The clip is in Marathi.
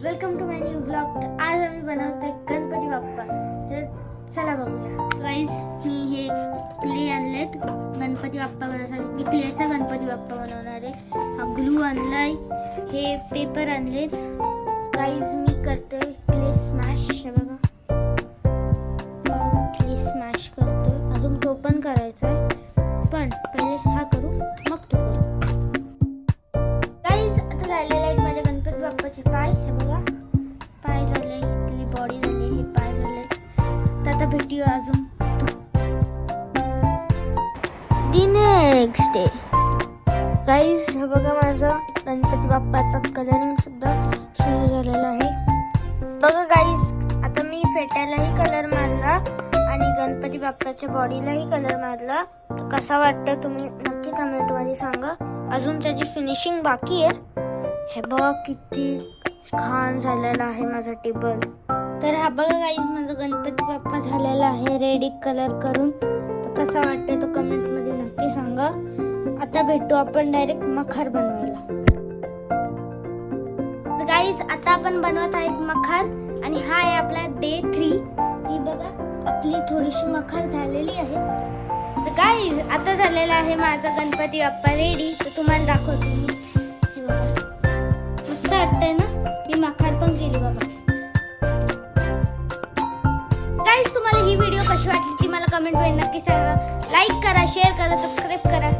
Welcome to my new vlog. तर आज आम्ही बनवतोय गणपती बाप्पा। तर चला बघूया। गाईस, मी हे क्ले आणलेत गणपती बाप्पा बनवण्यासाठी। मी क्लेचा गणपती बाप्पा बनवणार आहे। हा ग्लू आणलाय, हे पेपर आणलेत। गाईस, मी करतोय क्ले स्मॅश। हे बघा, क्ले स्मॅश करतोय। अजून तो पण करायचा आहे, पण पहिले हा करू मग तो करू। गाईस, आता झालेले आहेत माझ्या गणपती बाप्पाचे पाय। हे बघा, पाय झाले, इथली बॉडी झाली, हे पाय झाले। तर आता भेटूया अजून दी नेक्स्ट डे। गाईस, हे बघा, माझा गणपती बाप्पाचा कलरिंग सुद्धा सुरू झालेला आहे। बघा गाईस, आता मी फेट्यालाही कलर मारला आणि गणपती बाप्पाच्या बॉडीलाही कलर मारला। कसा वाटतं तुम्ही नक्की कमेंट मध्ये सांगा। अजून त्याची फिनिशिंग बाकी आहे। हे बघा किती छान झालेला आहे माझा टेबल। तर हा बघा गाईस, माझा गणपती बाप्पा झालेला आहे रेडी कलर करून। तर कसा वाटतं तो कमेंट मध्ये नक्की सांगा। आता भेटू आपण डायरेक्ट मखर बनवायला। तर गाईस, आता आपण बनवत आहेत मखर आणि हा आहे आपला डे 3। ही बघा, आपली थोडीशी मखर झालेली आहे। तर गाईस, आता झालेला आहे माझा गणपती बाप्पा रेडी। तर तुम्हाला दाखवते मी। हे बघा, मस्त वाटतंय ना। मी मखर पण केली बघा। गाईस, तुम्हाला ही व्हिडिओ कशी वाटली ती मला कमेंट मध्ये नक्की सांगा। लाईक करा, शेअर करा, सबस्क्राईब करा।